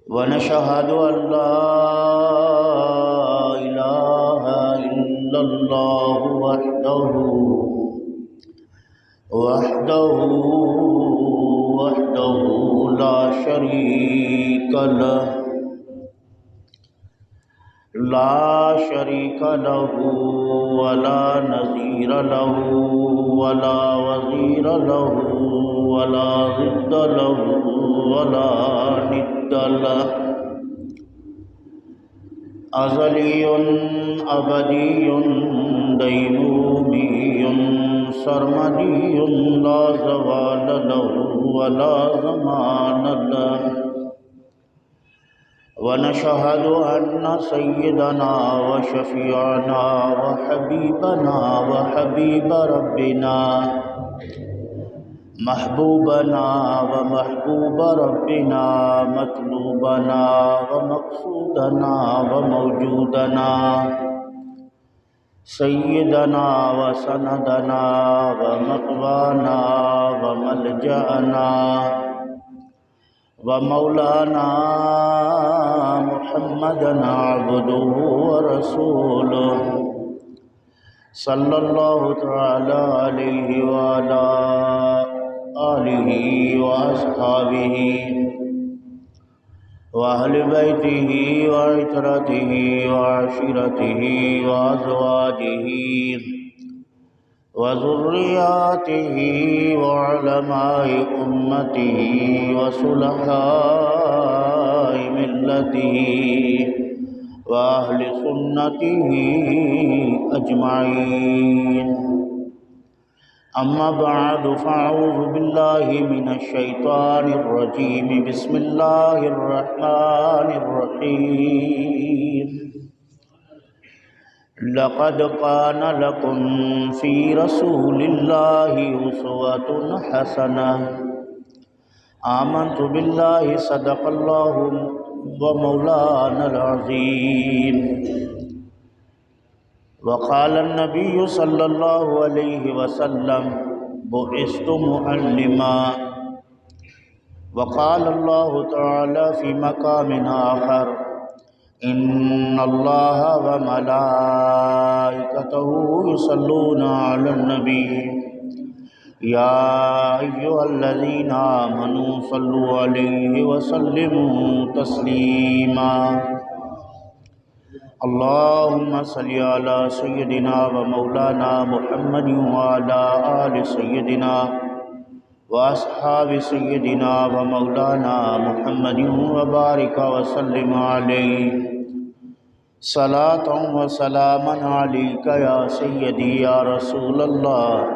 ونشهد أن لا إله إلا الله وحده لا شريك له ولا نظير له ولا وزير له ولا ضد له ولا ند له أزلي أبدي دينومي سرمدي لا زوال له ولا زمان له ونشهد أن سيدنا وشفيعنا وحبيبنا وحبيب ربنا محبوبنا ومحبوب ربنا مطلوبنا ومقصودنا وموجودنا سيدنا وسندنا ومقوانا وملجأنا ومولانا محمدا عبده ورسوله صلى الله تعالى عليه وعلى آله وأصحابه وأهل بيته وعترته وعشيرته وأزواجه وذرياته وعلماء أمته وصلحاء ملته وأهل سنته أجمعين أما بعد فأعوذ بالله من الشيطان الرجيم بسم الله الرحمن الرحيم لقد كان لكم في رسول الله أسوة حسنة آمنت بالله صدق الله ومولانا العظيم وقال النبي صلى الله عليه وسلم بعثت معلما وقال الله تعالى في مقام آخر إن الله وملائكته يصلون على النبي يا أيها الذين آمنوا صلوا عليه وسلموا تسليما اللهم صل على سيدنا ومولانا محمد وعلى آل سيدنا وأصحاب سيدنا ومولانا محمد وبارك وسلم عليه صلاة وسلاما عليك يا سيدي يا رسول الله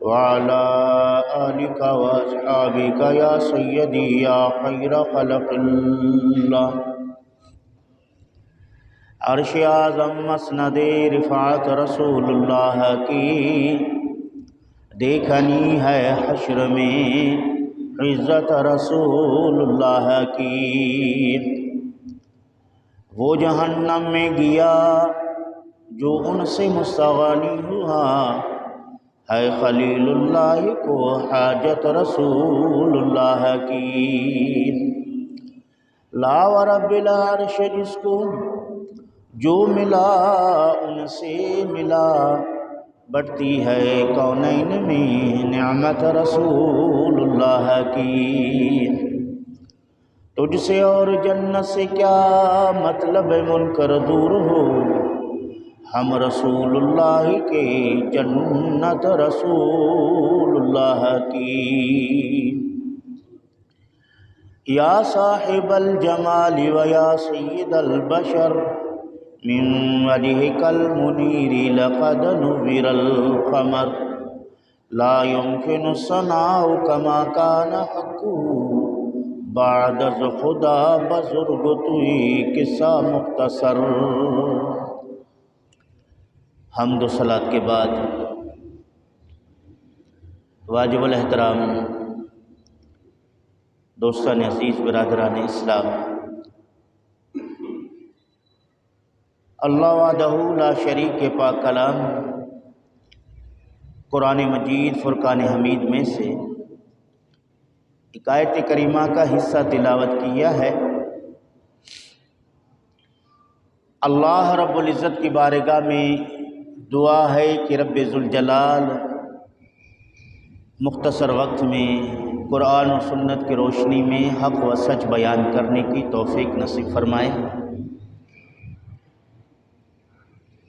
وعلى آلك وأصحابك يا سيدي يا خير خلق الله عرش اعظم مسند رفعت رسول اللہ کی دیکھنی ہے حشر میں عزت رسول اللہ کی وہ جہنم میں گیا جو ان سے مستغنی ہوا ہے خلیل اللہ کو حاجت رسول اللہ کی لا ورب العرش جس کو جو ملا ان سے ملا بڑھتی ہے کونین میں نعمت رسول اللہ کی تجھ سے اور جنت سے کیا مطلب منکر دور ہو ہم رسول اللہ کے جنت رسول اللہ کی یا صاحب الجمال و یا سید البشر من وجهك المنير لقد نور القمر لا يمكن الصناع كما كان حقه بعد از خدا بزرگ توئی قصہ مختصر حمد و صلاۃ کے بعد واجب الاحترام دوستان عزیز برادران اسلام، اللہ وحدہ لا شریک کے پاک کلام قرآن مجید فرقان حمید میں سے ایک آیت کریمہ کا حصہ تلاوت کیا ہے اللہ رب العزت کی بارگاہ میں دعا ہے کہ رب ذوالجلال مختصر وقت میں قرآن و سنت کی روشنی میں حق و سچ بیان کرنے کی توفیق نصیب فرمائے۔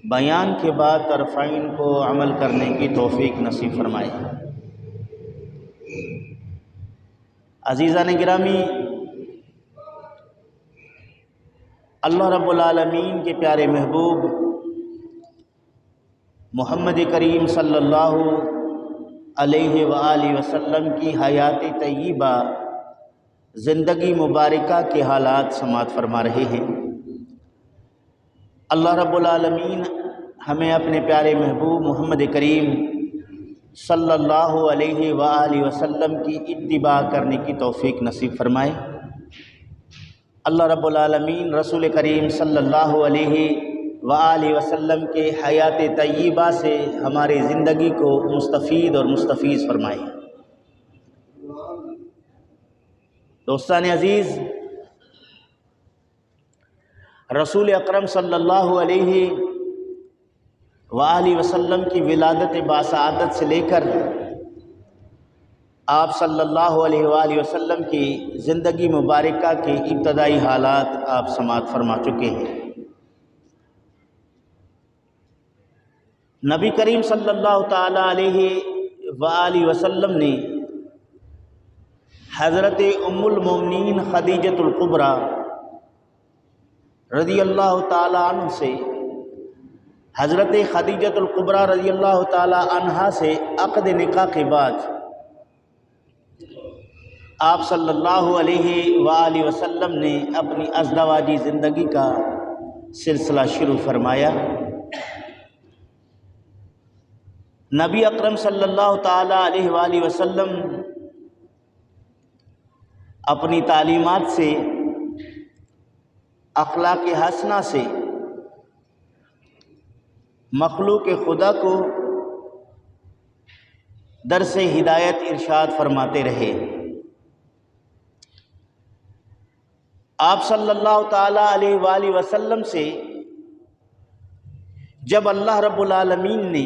بیان کے بعد طرفین کو عمل کرنے کی توفیق نصیب فرمائے۔ عزیزان گرامی، اللہ رب العالمین کے پیارے محبوب محمد کریم صلی اللہ علیہ وآلہ وسلم کی حیات طیبہ زندگی مبارکہ کے حالات سماعت فرما رہے ہیں۔ اللہ رب العالمین ہمیں اپنے پیارے محبوب محمد کریم صلی اللہ علیہ وآلہ وسلم کی اتباع کرنے کی توفیق نصیب فرمائے۔ اللہ رب العالمین رسول کریم صلی اللہ علیہ وآلہ وسلم کے حیات طیبہ سے ہماری زندگی کو مستفید اور مستفیض فرمائے۔ دوستان عزیز، رسول اکرم صلی اللہ علیہ وآلہ وسلم کی ولادت باسعادت سے لے کر آپ صلی اللہ علیہ وآلہ وسلم کی زندگی مبارکہ کے ابتدائی حالات آپ سماعت فرما چکے ہیں۔ نبی کریم صلی اللہ تعالی علیہ وآلہ وسلم نے حضرت ام المومنین خدیجۃ الکبریٰ رضی اللہ تعالی عنہ سے، حضرت خدیجۃ الکبریٰ رضی اللہ تعالی عنہا سے عقد نکاح کے بعد آپ صلی اللہ علیہ وآلہ وسلم نے اپنی ازدواجی زندگی کا سلسلہ شروع فرمایا۔ نبی اکرم صلی اللہ تعالی علیہ وآلہ وسلم اپنی تعلیمات سے، اخلاق حسنہ سے مخلوق خدا کو درس ہدایت ارشاد فرماتے رہے۔ آپ صلی اللہ تعالی علیہ وآلہ وسلم سے جب اللہ رب العالمین نے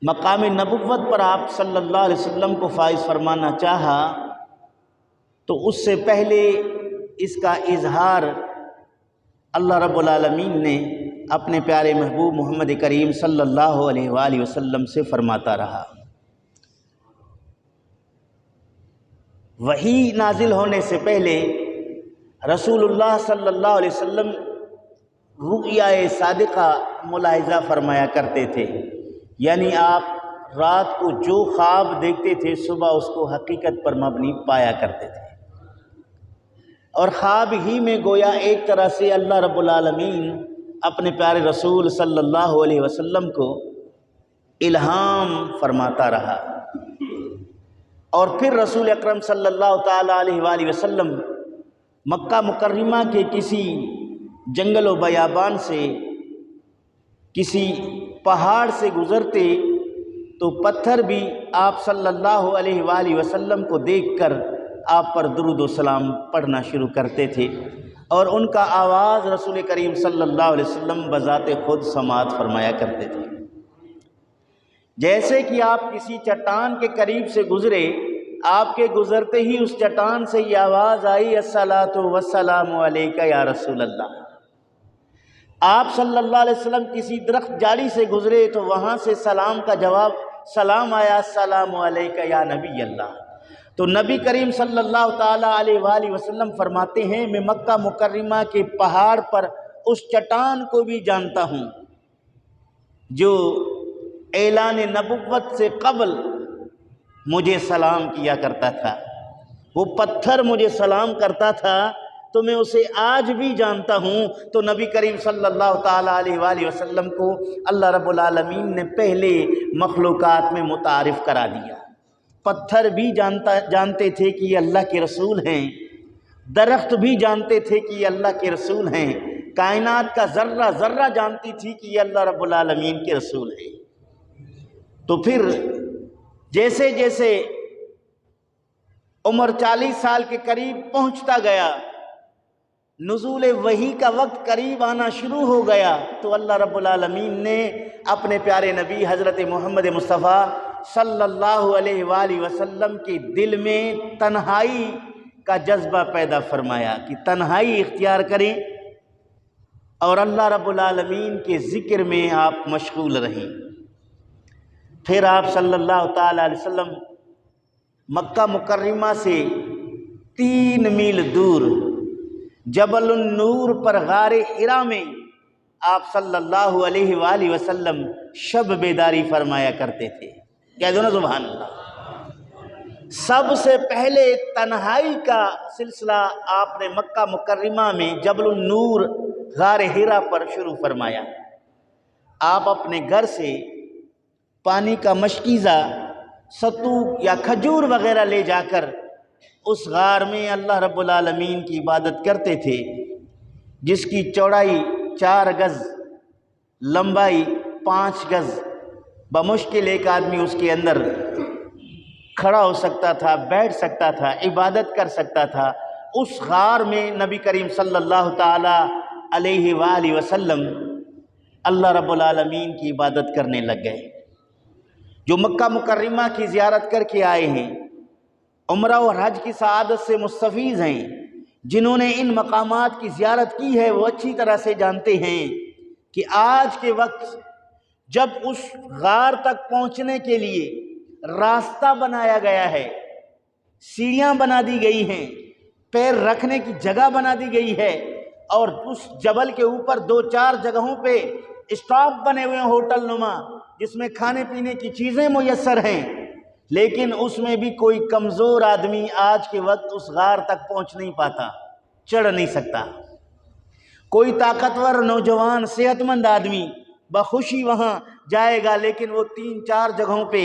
مقام نبوت پر آپ صلی اللہ علیہ وسلم کو فائز فرمانا چاہا تو اس سے پہلے اس کا اظہار اللہ رب العالمین نے اپنے پیارے محبوب محمد کریم صلی اللہ علیہ وآلہ وسلم سے فرماتا رہا۔ وحی نازل ہونے سے پہلے رسول اللہ صلی اللہ علیہ وسلم رؤیا صادقہ ملاحظہ فرمایا کرتے تھے، یعنی آپ رات کو جو خواب دیکھتے تھے صبح اس کو حقیقت پر مبنی پایا کرتے تھے، اور خواب ہی میں گویا ایک طرح سے اللہ رب العالمین اپنے پیارے رسول صلی اللہ علیہ وسلم کو الہام فرماتا رہا۔ اور پھر رسول اکرم صلی اللہ تعالی علیہ وآلہ وسلم مکہ مکرمہ کے کسی جنگل و بیابان سے، کسی پہاڑ سے گزرتے تو پتھر بھی آپ صلی اللہ علیہ وآلہ وسلم کو دیکھ کر آپ پر درود و سلام پڑھنا شروع کرتے تھے، اور ان کا آواز رسول کریم صلی اللہ علیہ وسلم بذات خود سماعت فرمایا کرتے تھے۔ جیسے کہ آپ کسی چٹان کے قریب سے گزرے، آپ کے گزرتے ہی اس چٹان سے یہ آواز آئی، الصلاۃ والسلام علیک یا رسول اللہ۔ آپ صلی اللہ علیہ وسلم کسی درخت جاڑی سے گزرے تو وہاں سے سلام کا جواب سلام آیا، السلام علیک یا نبی اللہ۔ تو نبی کریم صلی اللہ تعالی علیہ وآلہ وسلم فرماتے ہیں، میں مکہ مکرمہ کے پہاڑ پر اس چٹان کو بھی جانتا ہوں جو اعلان نبوت سے قبل مجھے سلام کیا کرتا تھا، وہ پتھر مجھے سلام کرتا تھا تو میں اسے آج بھی جانتا ہوں۔ تو نبی کریم صلی اللہ تعالی علیہ وآلہ وسلم کو اللہ رب العالمین نے پہلے مخلوقات میں متعارف کرا دیا۔ پتھر بھی جانتے تھے کہ یہ اللہ کے رسول ہیں، درخت بھی جانتے تھے کہ یہ اللہ کے رسول ہیں، کائنات کا ذرہ ذرہ جانتی تھی کہ یہ اللہ رب العالمین کے رسول ہیں۔ تو پھر جیسے جیسے عمر 40 سال کے قریب پہنچتا گیا، نزول وحی کا وقت قریب آنا شروع ہو گیا تو اللہ رب العالمین نے اپنے پیارے نبی حضرت محمد مصطفیٰ صلی اللہ علیہ وآلہ وسلم کے دل میں تنہائی کا جذبہ پیدا فرمایا کہ تنہائی اختیار کریں اور اللہ رب العالمین کے ذکر میں آپ مشغول رہیں۔ پھر آپ صلی اللہ تعالیٰ علیہ وسلم مکہ مکرمہ سے 3 میل دور جبل النور پر غار حرا میں آپ صلی اللہ علیہ وآلہ وسلم شب بیداری فرمایا کرتے تھے۔ کہہ دو نا سبحان اللہ۔ سب سے پہلے تنہائی کا سلسلہ آپ نے مکہ مکرمہ میں جبل النور غار حرا پر شروع فرمایا۔ آپ اپنے گھر سے پانی کا مشکیزہ، ستو یا کھجور وغیرہ لے جا کر اس غار میں اللہ رب العالمین کی عبادت کرتے تھے، جس کی چوڑائی 4 گز، لمبائی 5 گز، بمشکل ایک آدمی اس کے اندر کھڑا ہو سکتا تھا، بیٹھ سکتا تھا، عبادت کر سکتا تھا۔ اس غار میں نبی کریم صلی اللہ تعالی علیہ وآلہ وسلم اللہ رب العالمین کی عبادت کرنے لگ گئے۔ جو مکہ مکرمہ کی زیارت کر کے آئے ہیں، عمرہ اور حج کی سعادت سے مستفیض ہیں، جنہوں نے ان مقامات کی زیارت کی ہے وہ اچھی طرح سے جانتے ہیں کہ آج کے وقت جب اس غار تک پہنچنے کے لیے راستہ بنایا گیا ہے، سیڑھیاں بنا دی گئی ہیں، پیر رکھنے کی جگہ بنا دی گئی ہے، اور اس جبل کے اوپر 2-4 جگہوں پہ اسٹاپ بنے ہوئے ہیں ہوٹل نما، جس میں کھانے پینے کی چیزیں میسر ہیں، لیکن اس میں بھی کوئی کمزور آدمی آج کے وقت اس غار تک پہنچ نہیں پاتا، چڑھ نہیں سکتا۔ کوئی طاقتور نوجوان صحت مند آدمی بخوشی وہاں جائے گا، لیکن وہ 3-4 جگہوں پہ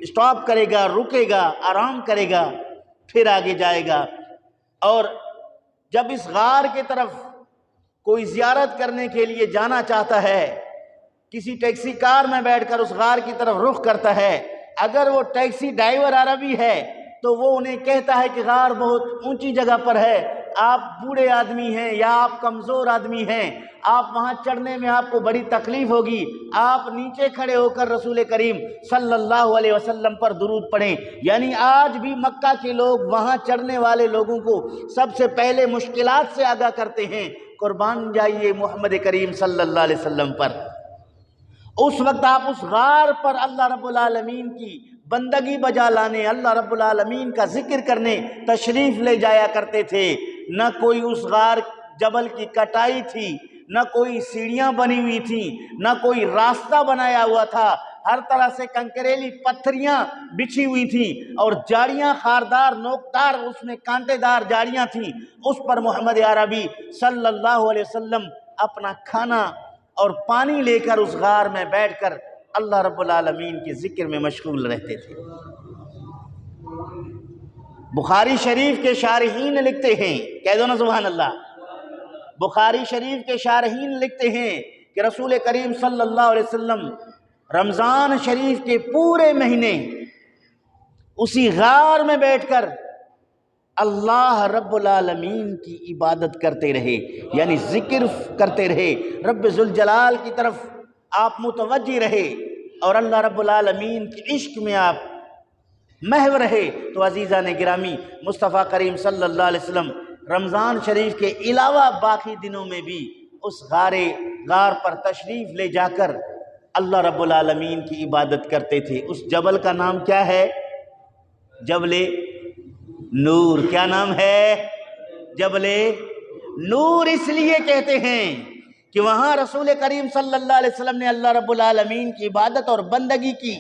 اسٹاپ کرے گا، رکے گا، آرام کرے گا، پھر آگے جائے گا۔ اور جب اس غار کی طرف کوئی زیارت کرنے کے لیے جانا چاہتا ہے، کسی ٹیکسی کار میں بیٹھ کر اس غار کی طرف رخ کرتا ہے، اگر وہ ٹیکسی ڈرائیور عربی ہے تو وہ انہیں کہتا ہے کہ غار بہت اونچی جگہ پر ہے، آپ بوڑھے آدمی ہیں یا آپ کمزور آدمی ہیں، آپ وہاں چڑھنے میں آپ کو بڑی تکلیف ہوگی، آپ نیچے کھڑے ہو کر رسول کریم صلی اللہ علیہ وسلم پر درود پڑھیں۔ یعنی آج بھی مکہ کے لوگ وہاں چڑھنے والے لوگوں کو سب سے پہلے مشکلات سے آگاہ کرتے ہیں، قربان جائیے محمد کریم صلی اللہ علیہ وسلم پر۔ اس وقت آپ اس غار پر اللہ رب العالمین کی بندگی بجا لانے، اللہ رب العالمین کا ذکر کرنے تشریف لے جایا کرتے تھے۔ نہ کوئی اس غار جبل کی کٹائی تھی، نہ کوئی سیڑھیاں بنی ہوئی تھیں، نہ کوئی راستہ بنایا ہوا تھا، ہر طرح سے کنکریلی پتھریاں بچھی ہوئی تھیں اور جاڑیاں خاردار نوکدار، اس میں کانٹے دار جاڑیاں تھیں، اس پر محمد عربی صلی اللہ علیہ وسلم اپنا کھانا اور پانی لے کر اس غار میں بیٹھ کر اللہ رب العالمین کے ذکر میں مشغول رہتے تھے۔ بخاری شریف کے شارحین لکھتے ہیں، کہہ دو نا سبحان اللہ، بخاری شریف کے شارحین لکھتے ہیں کہ رسول کریم صلی اللہ علیہ وسلم رمضان شریف کے پورے مہینے اسی غار میں بیٹھ کر اللہ رب العالمین کی عبادت کرتے رہے، یعنی ذکر کرتے رہے، رب ذوالجلال کی طرف آپ متوجہ رہے اور اللہ رب العالمین کے عشق میں آپ محو رہے۔ تو عزیزان گرامی، مصطفیٰ کریم صلی اللہ علیہ وسلم رمضان شریف کے علاوہ باقی دنوں میں بھی اس غار پر تشریف لے جا کر اللہ رب العالمین کی عبادت کرتے تھے۔ اس جبل کا نام کیا ہے؟ جبل نور۔ کیا نام ہے؟ جبل نور اس لیے کہتے ہیں کہ وہاں رسول کریم صلی اللہ علیہ وسلم نے اللہ رب العالمین کی عبادت اور بندگی کی،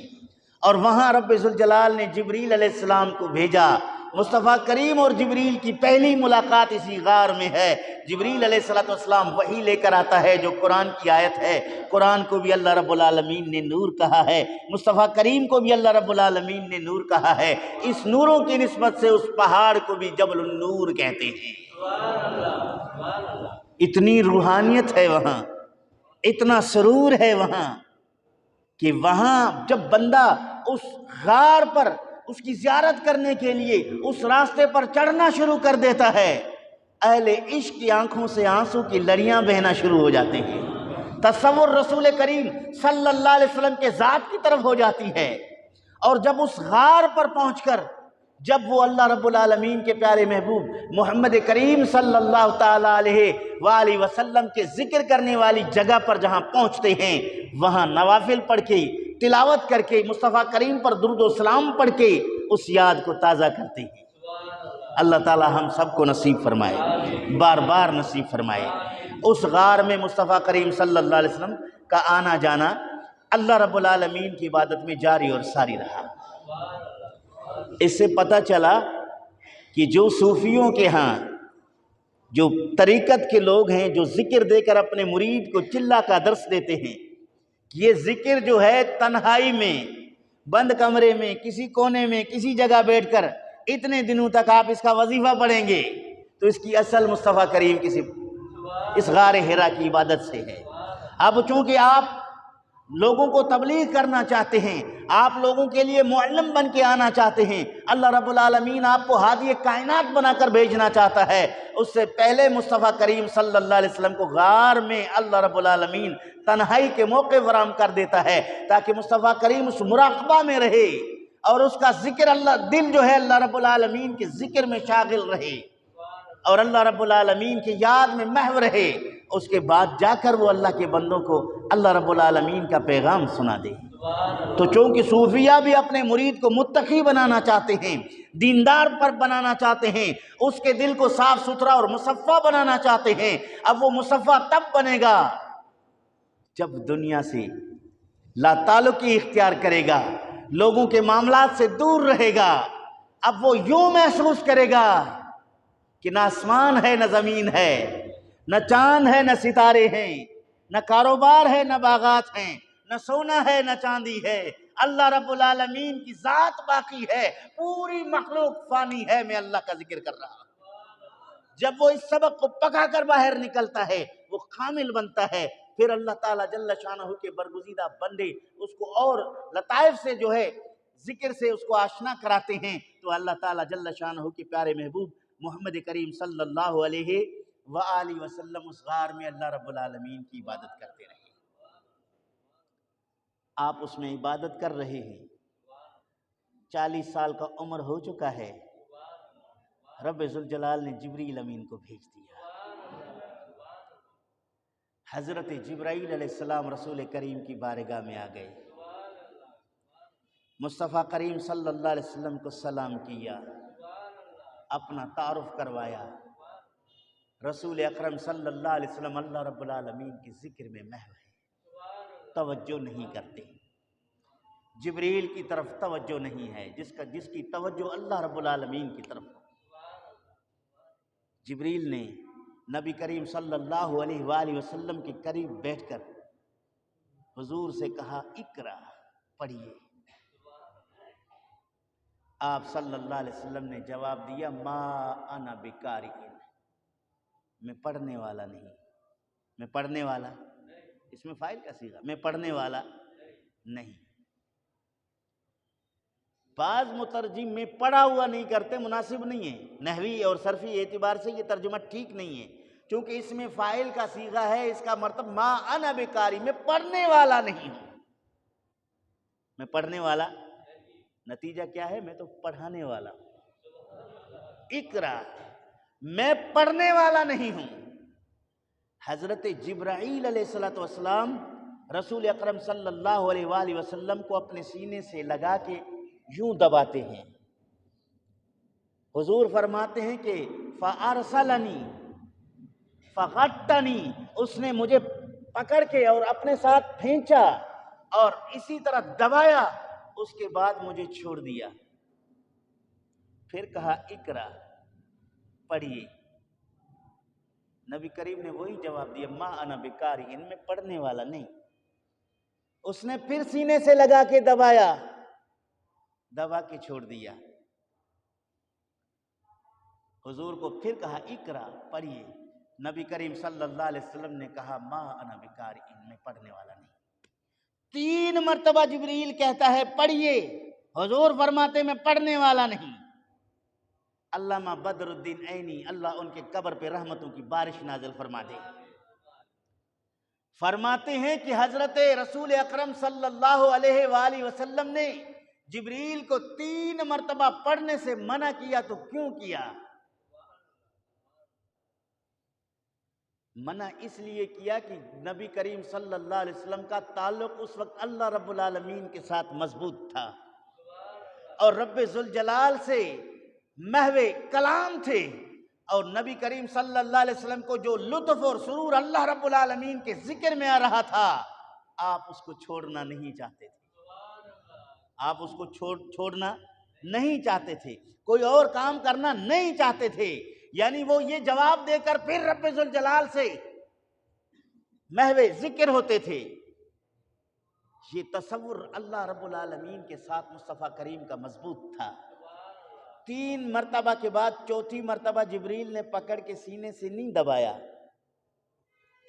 اور وہاں رب ذوالجلال نے جبریل علیہ السلام کو بھیجا۔ مصطفیٰ کریم اور جبریل کی پہلی ملاقات اسی غار میں ہے۔ جبریل علیہ السلام وحی لے کر آتا ہے جو قرآن کی آیت ہے۔ قرآن کو بھی اللہ رب العالمین نے نور کہا ہے، مصطفیٰ کریم کو بھی اللہ رب العالمین نے نور کہا ہے۔ اس نوروں کی نسبت سے اس پہاڑ کو بھی جبل النور کہتے ہیں۔ اتنی روحانیت ہے وہاں، اتنا سرور ہے وہاں کہ وہاں جب بندہ اس غار پر اس کی زیارت کرنے کے لیے اس راستے پر چڑھنا شروع کر دیتا ہے، اہل عشق کی آنکھوں سے آنسو کی لڑیاں بہنا شروع ہو جاتے ہیں، تصور رسول کریم صلی اللہ علیہ وسلم کے ذات کی طرف ہو جاتی ہے۔ اور جب اس غار پر پہنچ کر جب وہ اللہ رب العالمین کے پیارے محبوب محمد کریم صلی اللہ تعالیٰ علیہ وآلہ وسلم کے ذکر کرنے والی جگہ پر جہاں پہنچتے ہیں، وہاں نوافل پڑھ کے، تلاوت کر کے، مصطفیٰ کریم پر درود و سلام پڑھ کے اس یاد کو تازہ کرتے ہیں۔ اللہ تعالی ہم سب کو نصیب فرمائے، بار بار نصیب فرمائے۔ اس غار میں مصطفیٰ کریم صلی اللہ علیہ وسلم کا آنا جانا اللہ رب العالمین کی عبادت میں جاری اور ساری رہا۔ اس سے پتہ چلا کہ جو صوفیوں کے ہاں جو طریقت کے لوگ ہیں، جو ذکر دے کر اپنے مرید کو چلہ کا درس دیتے ہیں، یہ ذکر جو ہے تنہائی میں، بند کمرے میں، کسی کونے میں، کسی جگہ بیٹھ کر اتنے دنوں تک آپ اس کا وظیفہ پڑھیں گے، تو اس کی اصل مصطفیٰ کریم کی اس غار حرا کی عبادت سے ہے۔ اب چونکہ آپ لوگوں کو تبلیغ کرنا چاہتے ہیں، آپ لوگوں کے لیے معلم بن کے آنا چاہتے ہیں، اللہ رب العالمین آپ کو ہادی کائنات بنا کر بھیجنا چاہتا ہے، اس سے پہلے مصطفیٰ کریم صلی اللہ علیہ وسلم کو غار میں اللہ رب العالمین تنہائی کے موقع فراہم کر دیتا ہے، تاکہ مصطفیٰ کریم اس مراقبہ میں رہے اور اس کا ذکر، اللہ دل جو ہے اللہ رب العالمین کے ذکر میں شاغل رہے اور اللہ رب العالمین کی یاد میں محو رہے۔ اس کے بعد جا کر وہ اللہ کے بندوں کو اللہ رب العالمین کا پیغام سنا دے۔ تو چونکہ صوفیہ بھی اپنے مرید کو متقی بنانا چاہتے ہیں، دیندار پر بنانا چاہتے ہیں، اس کے دل کو صاف ستھرا اور مصفہ بنانا چاہتے ہیں، اب وہ مصفہ تب بنے گا جب دنیا سے لا تعلقی اختیار کرے گا، لوگوں کے معاملات سے دور رہے گا۔ اب وہ یوں محسوس کرے گا کہ نہ آسمان ہے نہ زمین ہے، نہ چاند ہے نہ ستارے ہیں، نہ کاروبار ہے نہ باغات ہیں، نہ سونا ہے نہ چاندی ہے، اللہ رب العالمین کی ذات باقی ہے، پوری مخلوق فانی ہے، میں اللہ کا ذکر کر رہا ہوں۔ جب وہ اس سبق کو پکا کر باہر نکلتا ہے، وہ کامل بنتا ہے، پھر اللہ تعالیٰ جل شانہ کے برگزیدہ بندے اس کو اور لطائف سے جو ہے ذکر سے اس کو آشنا کراتے ہیں، تو اللہ تعالیٰ جل شانہ کے پیارے محبوب محمد کریم صلی اللہ علیہ وآلہ وسلم اس غار میں اللہ رب العالمین کی عبادت کرتے رہے۔ آپ اس میں عبادت کر رہے ہیں، 40 سال کا عمر ہو چکا ہے، رب ذوالجلال نے جبریل امین کو بھیج دیا۔ حضرت جبرائیل علیہ السلام رسول کریم کی بارگاہ میں آ گئے، مصطفیٰ کریم صلی اللہ علیہ وسلم کو سلام کیا، اپنا تعارف کروایا۔ رسول اکرم صلی اللہ علیہ وسلم اللہ رب العالمین کے ذکر میں محو ہے، توجہ نہیں کرتے، جبریل کی طرف توجہ نہیں ہے، جس کی توجہ اللہ رب العالمین کی طرف۔ جبریل نے نبی کریم صلی اللہ علیہ وآلہ وسلم کے قریب بیٹھ کر حضور سے کہا، اقرا، پڑھیے۔ آپ صلی اللہ علیہ وسلم نے جواب دیا، ما انا بقارئ، میں پڑھنے والا نہیں۔ میں پڑھنے والا، اس میں فاعل کا صیغہ، میں پڑھنے والا نہیں۔ بعض مترجم میں پڑھا ہوا نہیں کرتے، مناسب نہیں ہے، نحوی اور صرفی اعتبار سے یہ ترجمہ ٹھیک نہیں ہے، کیونکہ اس میں فاعل کا صیغہ ہے، اس کا مطلب ما انا بقاری، میں پڑھنے والا نہیں ہوں۔ میں پڑھنے والا، نتیجہ کیا ہے؟ میں تو پڑھانے والا ہوں۔ اقرا، میں پڑھنے والا نہیں ہوں۔ حضرت جبرائیل علیہ السلام رسول اکرم صلی اللہ علیہ وآلہ وسلم کو اپنے سینے سے لگا کے یوں دباتے ہیں۔ حضور فرماتے ہیں کہ فَأَرْسَلَنِي فَغَطَّنِي، اس نے مجھے پکڑ کے اور اپنے ساتھ پھینچا اور اسی طرح دبایا، اس کے بعد مجھے چھوڑ دیا، پھر کہا اقرا، پڑھیے۔ نبی کریم نے وہی جواب دیا، ما انا بقاری، ان میں پڑھنے والا نہیں۔ اس نے پھر سینے سے لگا کے دبایا، دبا کے چھوڑ دیا، حضور کو پھر کہا اقرا، پڑھیے۔ نبی کریم صلی اللہ علیہ وسلم نے کہا، ما انا بقاری، ان میں پڑھنے والا نہیں۔ 3 مرتبہ جبریل کہتا ہے پڑھیے، حضور فرماتے میں پڑھنے والا نہیں۔ علامہ بدر الدین عینی، اللہ ان کے قبر پہ رحمتوں کی بارش نازل فرما دے، فرماتے ہیں کہ حضرت رسول اکرم صلی اللہ علیہ وآلہ وسلم نے جبریل کو 3 مرتبہ پڑھنے سے منع کیا، تو کیوں کیا؟ منع اس لیے کیا کہ نبی کریم صلی اللہ علیہ وسلم کا تعلق اس وقت اللہ رب العالمین کے ساتھ مضبوط تھا، اور رب ذوالجلال سے محو کلام تھے، اور نبی کریم صلی اللہ علیہ وسلم کو جو لطف اور سرور اللہ رب العالمین کے ذکر میں آ رہا تھا، آپ اس کو چھوڑنا نہیں چاہتے تھے، آپ اس کو چھوڑنا نہیں چاہتے تھے، کوئی اور کام کرنا نہیں چاہتے تھے، یعنی وہ یہ جواب دے کر پھر رب ذوالجلال سے محو ذکر ہوتے تھے۔ یہ تصور اللہ رب العالمین کے ساتھ مصطفیٰ کریم کا مضبوط تھا۔ 3 مرتبہ کے بعد 4تھی مرتبہ جبریل نے پکڑ کے سینے سے نہیں دبایا،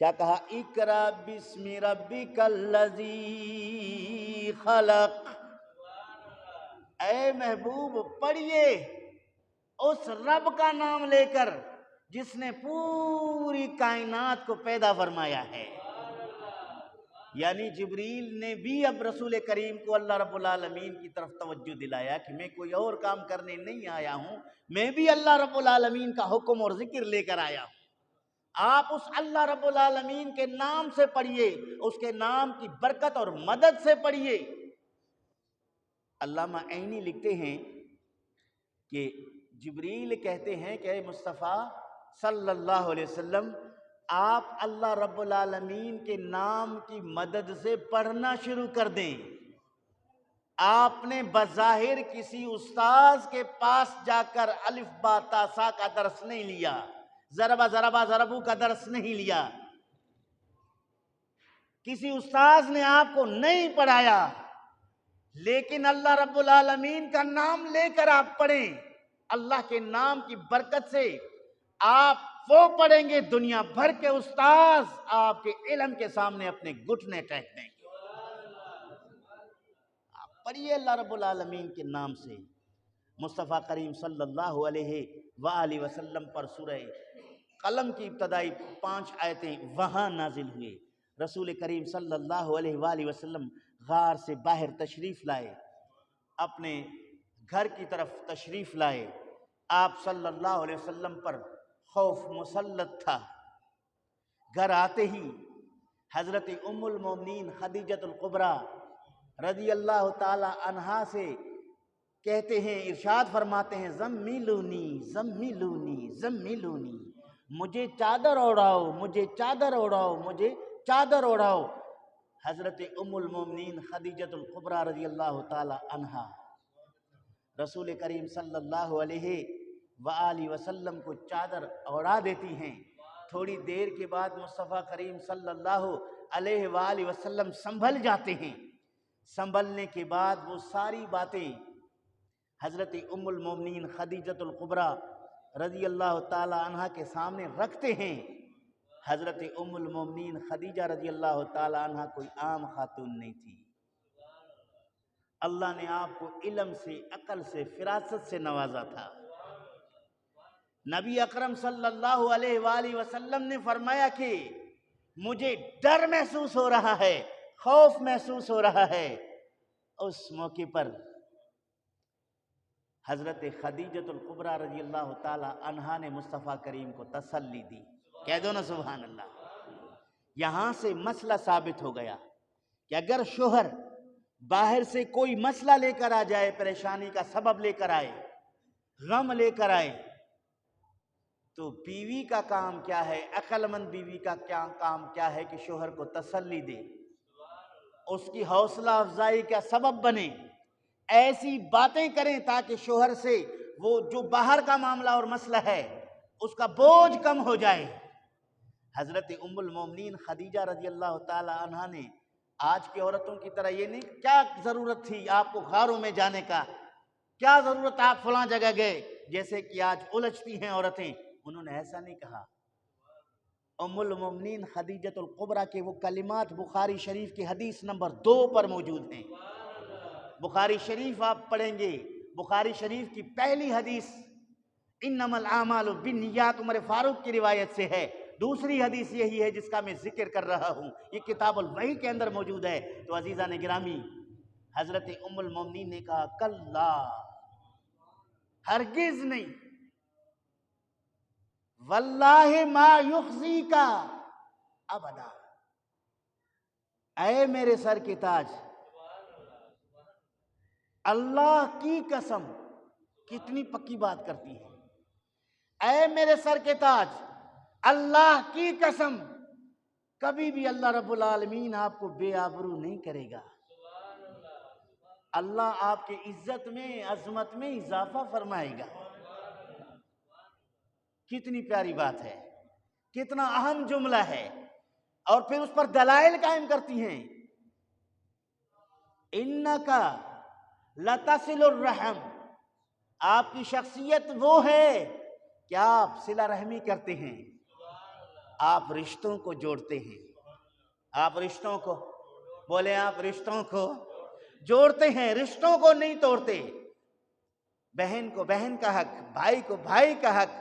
کیا کہا؟ اقرأ بسم ربک الذی خلق، اے محبوب پڑھیے اس رب کا نام لے کر جس نے پوری کائنات کو پیدا فرمایا ہے۔ یعنی جبریل نے بھی اب رسول کریم کو اللہ رب العالمین کی طرف توجہ دلایا کہ میں کوئی اور کام کرنے نہیں آیا ہوں، میں بھی اللہ رب العالمین کا حکم اور ذکر لے کر آیا ہوں۔ آپ اس اللہ رب العالمین کے نام سے پڑھیے، اس کے نام کی برکت اور مدد سے پڑھیے۔ علامہ عینی لکھتے ہیں کہ جبریل کہتے ہیں کہ اے مصطفیٰ صلی اللہ علیہ وسلم، آپ اللہ رب العالمین کے نام کی مدد سے پڑھنا شروع کر دیں۔ آپ نے بظاہر کسی استاذ کے پاس جا کر الف با تا سا کا درس نہیں لیا، ضربہ ضربہ ضربو کا درس نہیں لیا، کسی استاذ نے آپ کو نہیں پڑھایا، لیکن اللہ رب العالمین کا نام لے کر آپ پڑھیں۔ اللہ کے نام کی برکت سے آپ وہ پڑھیں گے، دنیا بھر کے استاذ آپ کے علم کے سامنے اپنے گھٹنے ٹیک دیں گے۔ آپ پڑھیے اللہ رب العالمین کے نام سے۔ مصطفیٰ کریم صلی اللہ علیہ وآلہ وسلم پر سورہ قلم کی ابتدائی 5 آیتیں وہاں نازل ہوئے۔ رسول کریم صلی اللہ علیہ وآلہ وسلم غار سے باہر تشریف لائے، اپنے گھر کی طرف تشریف لائے۔ آپ صلی اللہ علیہ وسلم پر خوف مسلط تھا۔ گھر آتے ہی حضرت ام المومنین خدیجۃ الکبریٰ رضی اللہ تعالی عنہا سے کہتے ہیں، ارشاد فرماتے ہیں، زمیلونی زمیلونی زمیلونی، مجھے چادر اوڑھاؤ، مجھے چادر اوڑھاؤ، مجھے چادر اوڑھاؤ۔ حضرت ام المومنین خدیجۃ الکبریٰ رضی اللہ تعالی عنہا رسول کریم صلی اللہ علیہ وآلہ وسلم کو چادر اوڑھا دیتی ہیں۔ تھوڑی دیر کے بعد مصطفیٰ کریم صلی اللہ علیہ وآلہ وسلم سنبھل جاتے ہیں۔ سنبھلنے کے بعد وہ ساری باتیں حضرت ام المومنین خدیجۃ الکبریٰ رضی اللہ تعالی عنہا کے سامنے رکھتے ہیں۔ حضرت ام المومنین خدیجہ رضی اللہ تعالی عنہا کوئی عام خاتون نہیں تھی، اللہ نے آپ کو علم سے، عقل سے، فراست سے نوازا تھا۔ نبی اکرم صلی اللہ علیہ وآلہ وسلم نے فرمایا کہ مجھے ڈر محسوس ہو رہا ہے، خوف محسوس ہو رہا ہے۔ اس موقع پر حضرت خدیجۃ الکبریٰ رضی اللہ تعالی عنہا نے مصطفیٰ کریم کو تسلی دی۔ کہہ دو نا سبحان اللہ۔ یہاں سے مسئلہ ثابت ہو گیا کہ اگر شوہر باہر سے کوئی مسئلہ لے کر آ جائے، پریشانی کا سبب لے کر آئے، غم لے کر آئے، تو بیوی کا کام کیا ہے، عقل مند بیوی کا کام کیا ہے کہ شوہر کو تسلی دے، اس کی حوصلہ افزائی کا سبب بنے، ایسی باتیں کریں تاکہ شوہر سے وہ جو باہر کا معاملہ اور مسئلہ ہے اس کا بوجھ کم ہو جائے۔ حضرت ام المومنین خدیجہ رضی اللہ تعالی عنہا نے آج کی عورتوں کی طرح یہ نہیں، کیا ضرورت تھی آپ کو غاروں میں جانے کا، کیا ضرورت آپ فلاں جگہ گئے، جیسے کہ آج الجھتی ہیں عورتیں، انہوں نے ایسا نہیں کہا۔ ام المومنین خدیجۃ الکبریٰ کے وہ کلمات بخاری شریف کی حدیث نمبر 2 پر موجود ہیں۔ بخاری شریف آپ پڑھیں گے، بخاری شریف کی پہلی حدیث انما الاعمال بالنیات، عمر فاروق کی روایت سے ہے۔ دوسری حدیث یہی ہے جس کا میں ذکر کر رہا ہوں، یہ کتاب الوحی کے اندر موجود ہے۔ تو عزیزان گرامی، حضرت ام المومنین نے کہا کلا، ہرگز نہیں، واللہ ما یخزیک ابدا، اے میرے سر کے تاج، اللہ کی قسم، کتنی پکی بات کرتی ہے، اے میرے سر کے تاج، اللہ کی قسم، کبھی بھی اللہ رب العالمین آپ کو بے آبرو نہیں کرے گا۔ اللہ آپ کے عزت میں، عظمت میں اضافہ فرمائے گا۔ کتنی پیاری بات ہے، کتنا اہم جملہ ہے، اور پھر اس پر دلائل قائم کرتی ہیں۔ انکا لتصل الرحم، آپ کی شخصیت وہ ہے کہ آپ صلہ رحمی کرتے ہیں، آپ رشتوں کو جوڑتے ہیں، آپ رشتوں کو، بولے آپ رشتوں کو جوڑتے ہیں، رشتوں کو نہیں توڑتے۔ بہن کو بہن کا حق، بھائی کو بھائی کا حق،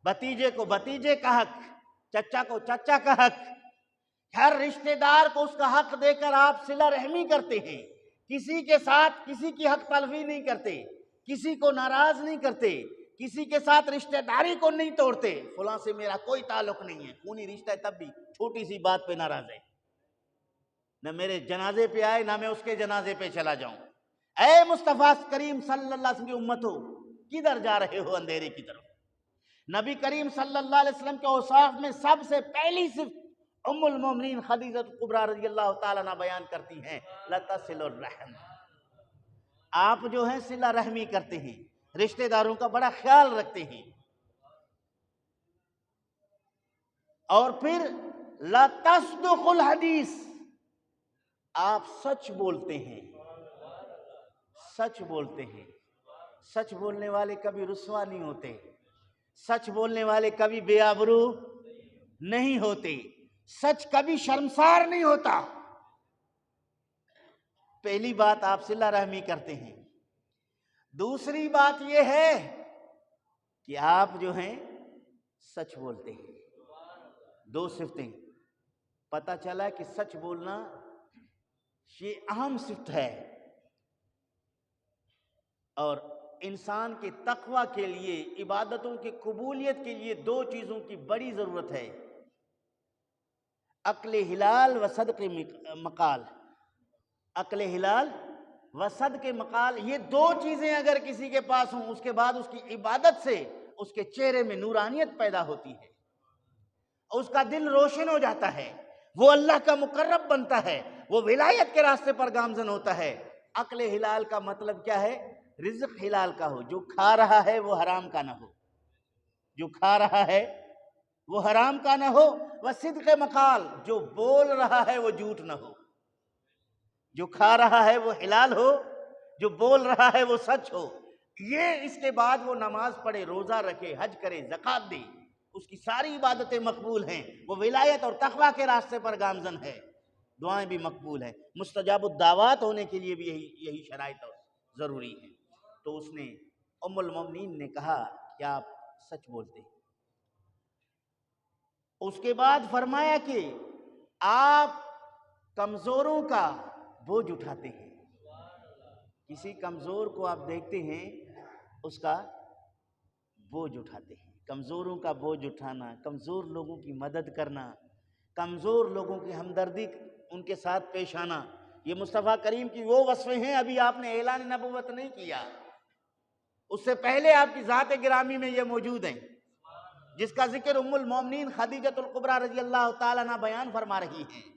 بھتیجے کو بھتیجے کا حق، چچا کو چچا کا حق، ہر رشتہ دار کو اس کا حق دے کر آپ صلہ رحمی کرتے ہیں۔ کسی کے ساتھ کسی کی حق تلفی نہیں کرتے، کسی کو ناراض نہیں کرتے، کسی کے ساتھ رشتہ داری کو نہیں توڑتے۔ فلاں سے میرا کوئی تعلق نہیں ہے، خونی رشتہ ہے، تب بھی چھوٹی سی بات پہ ناراض ہے، نہ میرے جنازے پہ آئے نہ میں اس کے جنازے پہ چلا جاؤں۔ اے مصطفیٰ کریم صلی اللہ علیہ وسلم کی امتو، کدھر جا رہے ہو؟ اندھیرے کی طرف۔ نبی کریم صلی اللہ علیہ وسلم کے اوصاف میں سب سے پہلی صفت ام المومنین خدیجہ کبریٰ رضی اللہ تعالیٰ عنہ بیان کرتی ہیں، لتصل الرحم، آپ جو ہیں صلہ رحمی کرتے ہیں، رشتہ داروں کا بڑا خیال رکھتے ہیں۔ اور پھر لتصدق الحدیث، آپ سچ بولتے ہیں، سچ بولتے ہیں۔ سچ بولنے والے کبھی رسوا نہیں ہوتے، سچ بولنے والے کبھی بے آبرو نہیں ہوتے، سچ کبھی شرمسار نہیں ہوتا۔ پہلی بات آپ صلہ رحمی کرتے ہیں۔ دوسری بات یہ ہے کہ آپ جو ہیں سچ بولتے ہیں۔ دو صفتیں پتہ چلا کہ سچ بولنا یہ اہم صفت ہے، اور انسان کے تقوی کے لیے، عبادتوں کی قبولیت کے لیے دو چیزوں کی بڑی ضرورت ہے، عقل حلال و صدق مقال۔ عقل حلال و صدق مقال، یہ دو چیزیں اگر کسی کے پاس ہوں، اس کے بعد اس کی عبادت سے اس کے چہرے میں نورانیت پیدا ہوتی ہے، اس کا دل روشن ہو جاتا ہے، وہ اللہ کا مقرب بنتا ہے، وہ ولایت کے راستے پر گامزن ہوتا ہے۔ عقل حلال کا مطلب کیا ہے؟ رزق حلال کا ہو، جو کھا رہا ہے وہ حرام کا نہ ہو، جو کھا رہا ہے وہ حرام کا نہ ہو۔ وہ صدق مقال، جو بول رہا ہے وہ جھوٹ نہ ہو، جو کھا رہا ہے وہ حلال ہو، جو بول رہا ہے وہ سچ ہو۔ یہ اس کے بعد وہ نماز پڑھے، روزہ رکھے، حج کرے، زکوٰۃ دے، اس کی ساری عبادتیں مقبول ہیں، وہ ولایت اور تقویٰ کے راستے پر گامزن ہے، دعائیں بھی مقبول ہیں، مستجاب الدعوات ہونے کے لیے بھی یہی شرائط ضروری ہے۔ تو اس نے، ام المومنین نے کہا کہ آپ سچ بولتے ہیں۔ اس کے بعد فرمایا کہ آپ کمزوروں کا بوجھ اٹھاتے ہیں۔ کسی کمزور کو آپ دیکھتے ہیں، اس کا بوجھ اٹھاتے ہیں۔ کمزوروں کا بوجھ اٹھانا، کمزور لوگوں کی مدد کرنا، کمزور لوگوں کی ہمدردی ان کے ساتھ پیش آنا، یہ مصطفیٰ کریم کی وہ وصفیں ہیں۔ ابھی آپ نے اعلان نبوت نہیں کیا، اس سے پہلے آپ کی ذات گرامی میں یہ موجود ہیں، جس کا ذکر ام المومنین خدیجہ کبریٰ رضی اللہ تعالیٰ عنہ بیان فرما رہی ہیں۔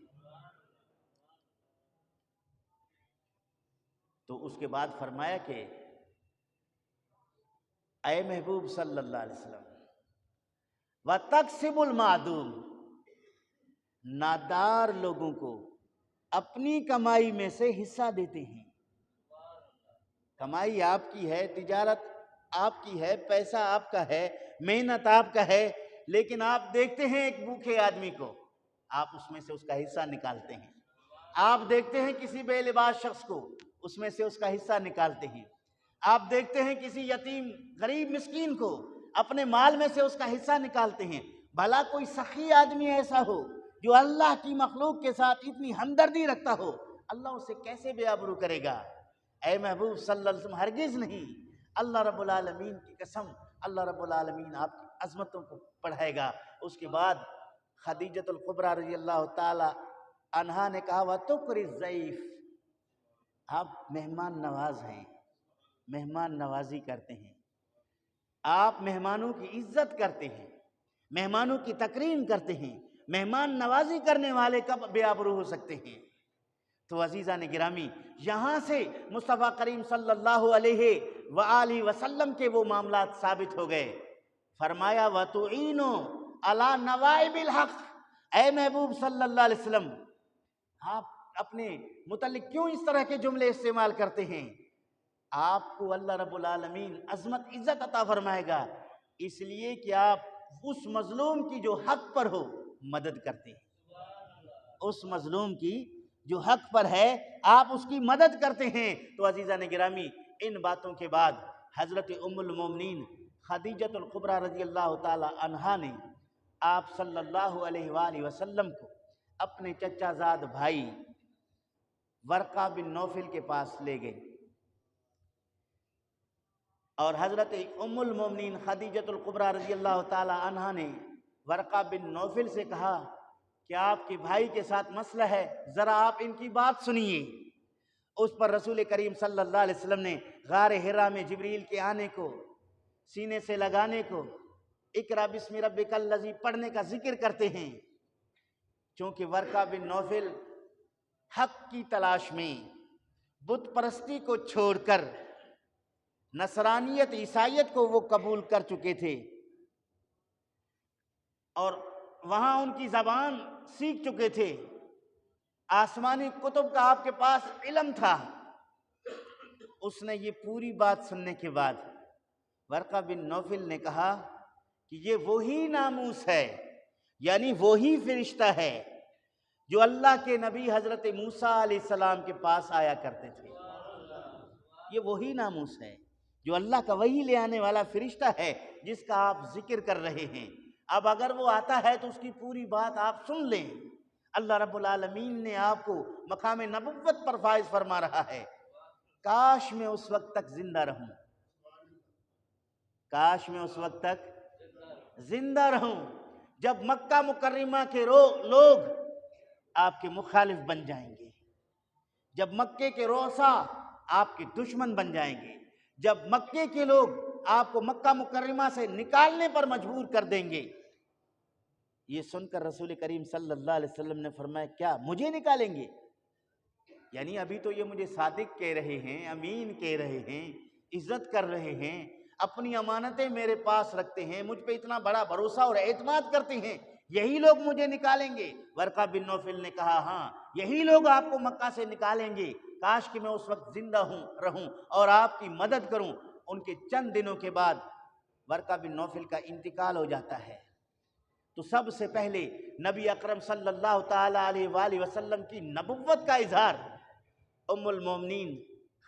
تو اس کے بعد فرمایا کہ اے محبوب صلی اللہ علیہ وسلم، وَتَقْسِبُ الْمَعْدُومِ، نادار لوگوں کو اپنی کمائی میں سے حصہ دیتے ہیں۔ کمائی آپ کی ہے، تجارت آپ کی ہے، پیسہ آپ کا ہے، محنت آپ کا ہے، لیکن آپ دیکھتے ہیں ایک بھوکے آدمی کو، آپ اس میں سے اس کا حصہ نکالتے ہیں۔ آپ دیکھتے ہیں کسی بے لباس شخص کو، اس میں سے اس کا حصہ نکالتے ہیں۔ آپ دیکھتے ہیں کسی یتیم غریب مسکین کو، اپنے مال میں سے اس کا حصہ نکالتے ہیں۔ بھلا کوئی سخی آدمی ایسا ہو جو اللہ کی مخلوق کے ساتھ اتنی ہمدردی رکھتا ہو، اللہ اسے کیسے بے آبرو کرے گا؟ اے محبوب صلی اللہ علیہ وسلم، ہرگز نہیں۔ اللہ رب العالمین کی قسم، اللہ رب العالمین آپ کی عظمتوں کو بڑھائے گا۔ اس کے بعد خدیجۃ الکبریٰ رضی اللہ تعالی عنہا نے کہا وَتُقْرِ الضَّیْفَ، آپ مہمان نواز ہیں، مہمان نوازی کرتے ہیں، آپ مہمانوں کی عزت کرتے ہیں، مہمانوں کی تکریم کرتے ہیں۔ مہمان نوازی کرنے والے کب بے آبرو ہو سکتے ہیں؟ تو عزیزان گرامی، یہاں سے مصطفیٰ کریم صلی اللہ علیہ وآلہ وسلم کے وہ معاملات ثابت ہو گئے۔ فرمایا وَتُعِینُوا عَلَىٰ نَوَائِبِ الْحَقِّ، اے محبوب صلی اللہ علیہ وسلم، آپ اپنے متعلق کیوں اس طرح کے جملے استعمال کرتے ہیں؟ آپ کو اللہ رب العالمین عظمت عزت عطا فرمائے گا اس لیے کہ آپ اس مظلوم کی جو حق پر ہو مدد کرتے ہیں، اس مظلوم کی جو حق پر ہے آپ اس کی مدد کرتے ہیں۔ تو عزیزان گرامی، ان باتوں کے بعد حضرت ام المومنین خدیجۃ الکبریٰ رضی اللہ تعالی عنہا نے آپ صلی اللہ علیہ وآلہ وسلم کو اپنے چچا زاد بھائی ورقہ بن نوفل کے پاس لے گئے، اور حضرت ام المومنین خدیجۃ الکبریٰ رضی اللہ تعالی عنہا نے ورقہ بن نوفل سے کہا کہ آپ کے بھائی کے ساتھ مسئلہ ہے، ذرا آپ ان کی بات سنیے۔ اس پر رسول کریم صلی اللہ علیہ وسلم نے غار حرا میں جبریل کے آنے کو، سینے سے لگانے کو، اقرأ بسم ربک الذی پڑھنے کا ذکر کرتے ہیں، چونکہ ورقہ بن نوفل حق کی تلاش میں بت پرستی کو چھوڑ کر نصرانیت عیسائیت کو وہ قبول کر چکے تھے، اور وہاں ان کی زبان سیکھ چکے تھے، آسمانی کتب کا آپ کے پاس علم تھا۔ اس نے یہ پوری بات سننے کے بعد ورقہ بن نوفل نے کہا کہ یہ وہی ناموس ہے، یعنی وہی فرشتہ ہے جو اللہ کے نبی حضرت موسیٰ علیہ السلام کے پاس آیا کرتے تھے۔ یہ وہی ناموس ہے جو اللہ کا وحی لے آنے والا فرشتہ ہے جس کا آپ ذکر کر رہے ہیں۔ اب اگر وہ آتا ہے تو اس کی پوری بات آپ سن لیں۔ اللہ رب العالمین نے آپ کو مقام نبوت پر فائز فرما رہا ہے۔ کاش میں اس وقت تک زندہ رہوں، کاش میں اس وقت تک زندہ رہوں جب مکہ مکرمہ کے لوگ آپ کے مخالف بن جائیں گے، جب مکے کے رؤساء آپ کے دشمن بن جائیں گے، جب مکے کے لوگ آپ کو مکہ مکرمہ سے نکالنے پر مجبور کر دیں گے۔ یہ سن کر رسول کریم صلی اللہ علیہ وسلم نے فرمایا کیا مجھے نکالیں گے؟ یعنی ابھی تو یہ مجھے صادق کہہ رہے ہیں، امین کہہ رہے ہیں، عزت کر رہے ہیں، اپنی امانتیں میرے پاس رکھتے ہیں، مجھ پہ اتنا بڑا بھروسہ اور اعتماد کرتے ہیں، یہی لوگ مجھے نکالیں گے؟ ورقہ بن نوفل نے کہا ہاں، یہی لوگ آپ کو مکہ سے نکالیں گے، کاش کہ میں اس وقت زندہ رہوں اور آپ کی مدد کروں۔ ان کے چند دنوں کے بعد ورقہ بن نوفل کا انتقال ہو جاتا ہے۔ تو سب سے پہلے نبی اکرم صلی اللہ تعالی علیہ وآلہ وسلم کی نبوت کا اظہار ام المومنین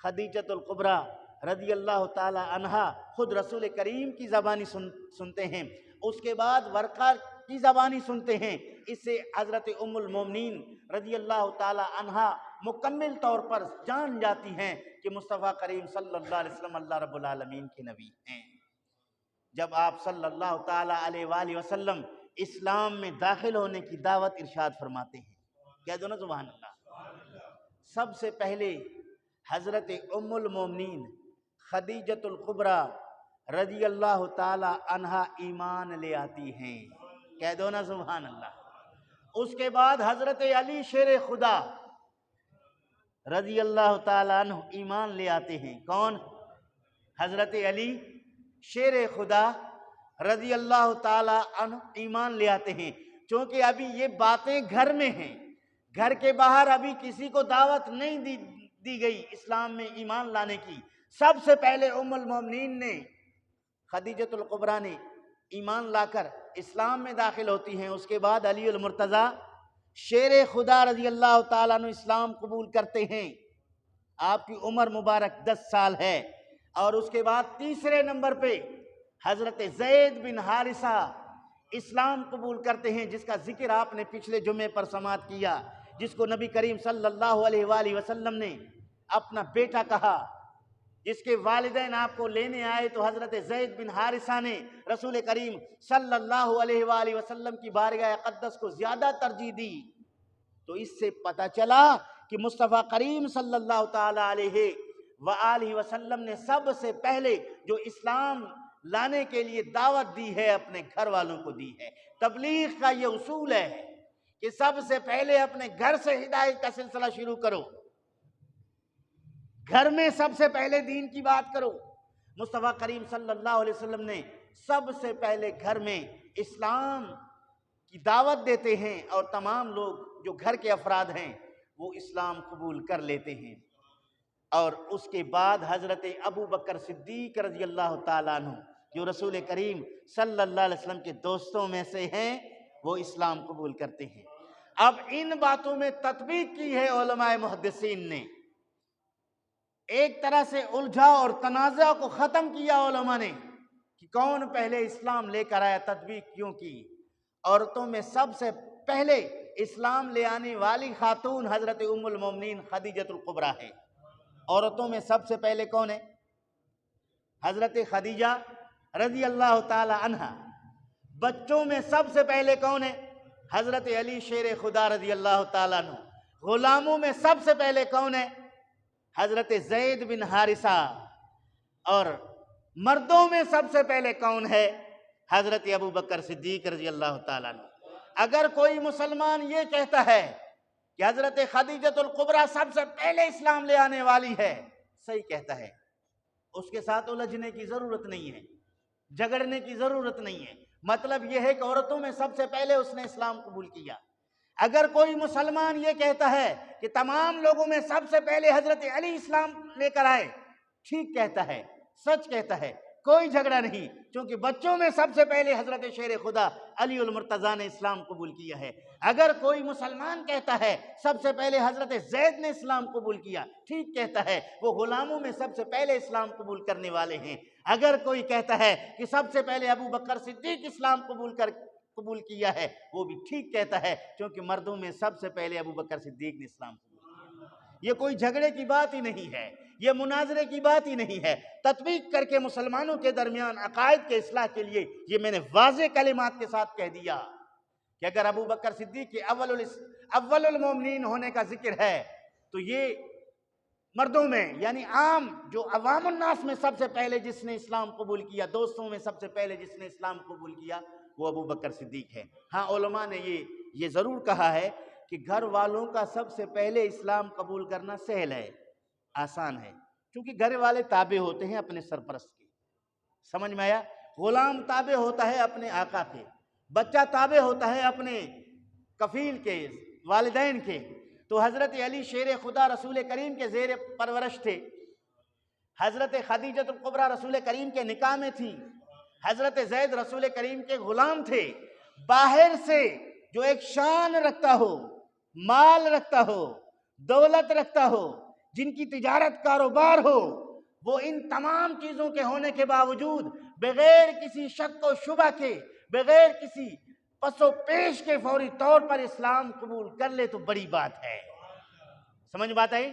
خدیجۃ الکبریٰ رضی اللہ تعالی عنہا خود رسول کریم کی زبانی سنتے ہیں، اس کے بعد ورقہ کی زبانی سنتے ہیں۔ اس سے حضرت ام المومنین رضی اللہ تعالی عنہا مکمل طور پر جان جاتی ہیں کہ مصطفیٰ کریم صلی اللہ علیہ وسلم اللہ رب العالمین کے نبی ہیں۔ جب آپ صلی اللہ تعالی علیہ وآلہ وسلم اسلام میں داخل ہونے کی دعوت ارشاد فرماتے ہیں، کہہ دو نا سبحان اللہ۔ سب سے پہلے حضرت ام المومنین خدیجۃ الکبریٰ رضی اللہ تعالی عنہا ایمان لے آتی ہیں، کہہ دو نا سبحان اللہ۔ اس کے بعد حضرت علی شیر خدا رضی اللہ تعالی عنہ ایمان لے آتے ہیں۔ کون؟ حضرت علی شیر خدا رضی اللہ تعالی عنہ ایمان لے آتے ہیں، چونکہ ابھی یہ باتیں گھر میں ہیں، گھر کے باہر ابھی کسی کو دعوت نہیں دی گئی اسلام میں ایمان لانے کی۔ سب سے پہلے ام المومنین نے خدیجۃ الکبریٰ نے ایمان لا کر اسلام میں داخل ہوتی ہیں۔ اس کے بعد علی المرتضیٰ شیر خدا رضی اللہ تعالیٰ عنہ اسلام قبول کرتے ہیں۔ آپ کی عمر مبارک 10 سال ہے، اور اس کے بعد تیسرے نمبر پہ حضرت زید بن حارثہ اسلام قبول کرتے ہیں، جس کا ذکر آپ نے پچھلے جمعے پر سماعت کیا، جس کو نبی کریم صلی اللہ علیہ وآلہ وسلم نے اپنا بیٹا کہا، جس کے والدین آپ کو لینے آئے تو حضرت زید بن حارثہ نے رسول کریم صلی اللہ علیہ وآلہ وسلم کی بارگاہ اقدس کو زیادہ ترجیح دی۔ تو اس سے پتہ چلا کہ مصطفیٰ کریم صلی اللہ تعالی علیہ وآلہ وسلم نے سب سے پہلے جو اسلام لانے کے لیے دعوت دی ہے اپنے گھر والوں کو دی ہے۔ تبلیغ کا یہ اصول ہے کہ سب سے پہلے اپنے گھر سے ہدایت کا سلسلہ شروع کرو، گھر میں سب سے پہلے دین کی بات کرو۔ مصطفیٰ کریم صلی اللہ علیہ وسلم نے سب سے پہلے گھر میں اسلام کی دعوت دیتے ہیں، اور تمام لوگ جو گھر کے افراد ہیں وہ اسلام قبول کر لیتے ہیں، اور اس کے بعد حضرت ابو بکر صدیق رضی اللہ تعالیٰ عنہ جو رسول کریم صلی اللہ علیہ وسلم کے دوستوں میں سے ہیں وہ اسلام قبول کرتے ہیں۔ اب ان باتوں میں تطبیق کی ہے علماء محدثین نے، ایک طرح سے الجھا اور تنازع کو ختم کیا علماء نے کہ کون پہلے اسلام لے کر آیا، تطبیق کیوں کی۔ عورتوں میں سب سے پہلے اسلام لے آنے والی خاتون حضرت ام المومنین خدیجۃ الکبریٰ ہے۔ عورتوں میں سب سے پہلے کون ہے؟ حضرت خدیجہ رضی اللہ تعالی عنہا۔ بچوں میں سب سے پہلے کون ہے؟ حضرت علی شیر خدا رضی اللہ تعالیٰ عنہ۔ غلاموں میں سب سے پہلے کون ہے؟ حضرت زید بن حارثہ۔ اور مردوں میں سب سے پہلے کون ہے؟ حضرت ابو بکر صدیق رضی اللہ تعالیٰ عنہ۔ اگر کوئی مسلمان یہ کہتا ہے کہ حضرت خدیجۃ الکبریٰ سب سے پہلے اسلام لے آنے والی ہے، صحیح کہتا ہے، اس کے ساتھ الجھنے کی ضرورت نہیں ہے، جھگڑنے کی ضرورت نہیں ہے۔ مطلب یہ ہے کہ عورتوں میں سب سے پہلے اس نے اسلام قبول کیا۔ اگر کوئی مسلمان یہ کہتا ہے کہ تمام لوگوں میں سب سے پہلے حضرت علی اسلام لے کر آئے، ٹھیک کہتا ہے، سچ کہتا ہے، کوئی جھگڑا نہیں، کیونکہ بچوں میں سب سے پہلے حضرت شیر خدا علی المرتضیٰ نے اسلام قبول کیا ہے۔ اگر کوئی مسلمان کہتا ہے سب سے پہلے حضرت زید نے اسلام قبول کیا، ٹھیک کہتا ہے، وہ غلاموں میں سب سے پہلے اسلام قبول کرنے والے ہیں۔ اگر کوئی کہتا ہے کہ سب سے پہلے ابو بکر صدیق اسلام قبول کیا ہے، وہ بھی ٹھیک کہتا ہے، کیونکہ مردوں میں سب سے پہلے ابو بکر صدیق نے اسلام قبول کیا۔ یہ کوئی جھگڑے کی بات ہی نہیں ہے، یہ مناظرے کی بات ہی نہیں ہے۔ تطبیق کر کے مسلمانوں کے درمیان عقائد کے اصلاح کے لیے یہ میں نے واضح کلمات کے ساتھ کہہ دیا کہ اگر ابو بکر صدیق کے اول المومنین ہونے کا ذکر ہے تو یہ مردوں میں یعنی عام جو عوام الناس میں سب سے پہلے جس نے اسلام قبول کیا، دوستوں میں سب سے پہلے جس نے اسلام قبول کیا، وہ ابو بکر صدیق ہے۔ ہاں علماء نے یہ ضرور کہا ہے کہ گھر والوں کا سب سے پہلے اسلام قبول کرنا سہل ہے، آسان ہے، کیونکہ گھر والے تابع ہوتے ہیں اپنے سرپرست کے۔ سمجھ میں آیا؟ غلام تابع ہوتا ہے اپنے آقا کے، بچہ تابع ہوتا ہے اپنے کفیل کے، والدین کے۔ تو حضرت علی شیر خدا رسول کریم کے زیر پرورش تھے، حضرت خدیجۃ الکبریٰ رسول کریم کے نکاح میں تھی، حضرت زید رسول کریم کے غلام تھے۔ باہر سے جو ایک شان رکھتا ہو، مال رکھتا ہو، دولت رکھتا ہو، جن کی تجارت کاروبار ہو، وہ ان تمام چیزوں کے ہونے کے باوجود بغیر کسی شک و شبہ کے، بغیر کسی پس و پیش کے فوری طور پر اسلام قبول کر لے تو بڑی بات ہے۔ سمجھ بات ہے؟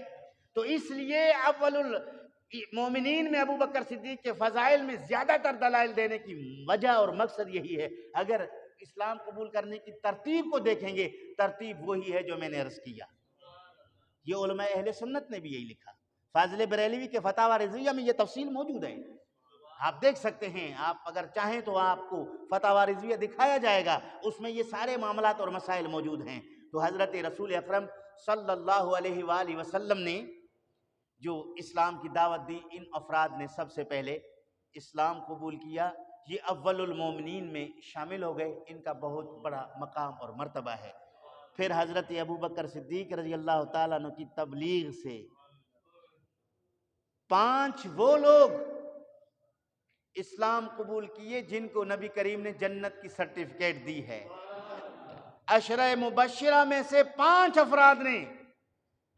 تو اس لیے اول المومنین میں ابو بکر صدیق کے فضائل میں زیادہ تر دلائل دینے کی وجہ اور مقصد یہی ہے۔ اگر اسلام قبول کرنے کی ترتیب کو دیکھیں گے، ترتیب وہی ہے جو میں نے عرض کیا۔ یہ علماء اہل سنت نے بھی یہی لکھا۔ فاضل بریلوی کے فتاوی رضویہ میں یہ تفصیل موجود ہے، آپ دیکھ سکتے ہیں، آپ اگر چاہیں تو آپ کو فتاوی رضویہ دکھایا جائے گا، اس میں یہ سارے معاملات اور مسائل موجود ہیں۔ تو حضرت رسول اکرم صلی اللہ علیہ وآلہ وسلم نے جو اسلام کی دعوت دی، ان افراد نے سب سے پہلے اسلام قبول کیا، یہ اول المومنین میں شامل ہو گئے، ان کا بہت بڑا مقام اور مرتبہ ہے۔ پھر حضرت ابو بکر صدیق رضی اللہ تعالیٰ عنہ کی تبلیغ سے 5 وہ لوگ اسلام قبول کیے جن کو نبی کریم نے جنت کی سرٹیفکیٹ دی ہے۔ عشرہ مبشرہ میں سے 5 افراد نے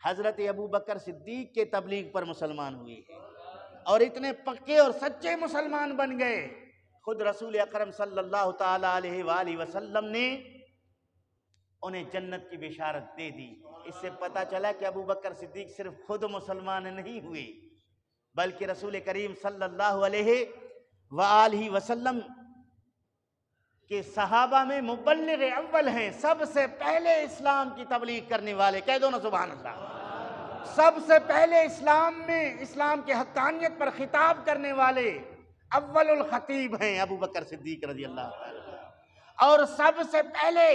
حضرت ابو بکر صدیق کے تبلیغ پر مسلمان ہوئے ہیں، اور اتنے پکے اور سچے مسلمان بن گئے، خود رسول اکرم صلی اللہ تعالیٰ علیہ وآلہ وسلم نے انہیں جنت کی بشارت دے دی۔ اس سے پتہ چلا کہ ابو بکر صدیق صرف خود مسلمان نہیں ہوئے بلکہ رسول کریم صلی اللہ علیہ وآلہ وسلم کے صحابہ میں مبلغ اول ہیں، سب سے پہلے اسلام کی تبلیغ کرنے والے، کہہ دو نا سبحان اللہ، سب سے پہلے اسلام میں اسلام کے حقانیت پر خطاب کرنے والے اول الخطیب ہیں ابو بکر صدیق رضی اللہ عنہ، اور سب سے پہلے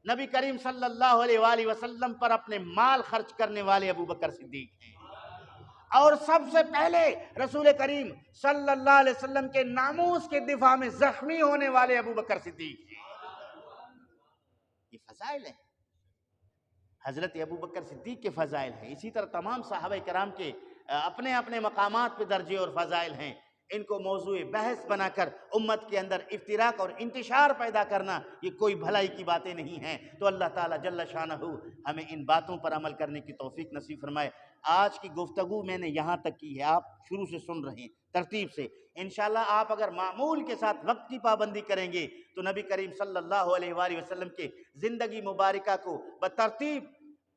نبی کریم صلی اللہ علیہ وآلہ وسلم پر اپنے مال خرچ کرنے والے ابو بکر صدیق ہیں، اور سب سے پہلے رسول کریم صلی اللہ علیہ وسلم کے ناموس کے دفاع میں زخمی ہونے والے ابو بکر صدیق ہیں۔ یہ فضائل ہیں، حضرت ابو بکر صدیق کے فضائل ہیں۔ اسی طرح تمام صحابہ کرام کے اپنے اپنے مقامات پہ درجے اور فضائل ہیں۔ ان کو موضوع بحث بنا کر امت کے اندر افتراق اور انتشار پیدا کرنا یہ کوئی بھلائی کی باتیں نہیں ہیں۔ تو اللہ تعالیٰ جل شانہ ہمیں ان باتوں پر عمل کرنے کی توفیق نصیب فرمائے۔ آج کی گفتگو میں نے یہاں تک کی ہے، آپ شروع سے سن رہے ہیں ترتیب سے۔ انشاءاللہ آپ اگر معمول کے ساتھ وقت کی پابندی کریں گے تو نبی کریم صلی اللہ علیہ وآلہ وسلم کے زندگی مبارکہ کو بترتیب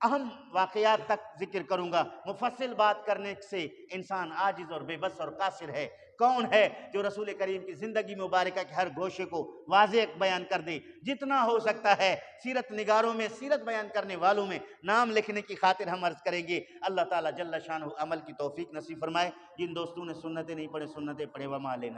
اہم واقعات تک ذکر کروں گا۔ مفصل بات کرنے سے انسان عاجز اور بے بس اور قاصر ہے۔ کون ہے جو رسول کریم کی زندگی مبارکہ کے ہر گوشے کو واضح بیان کر دے؟ جتنا ہو سکتا ہے سیرت نگاروں میں، سیرت بیان کرنے والوں میں نام لکھنے کی خاطر ہم عرض کریں گے۔ اللہ تعالیٰ جل شانہ عمل کی توفیق نصیب فرمائے۔ جن دوستوں نے سنتیں نہیں پڑھیں سنتیں پڑھیں، وما علینا۔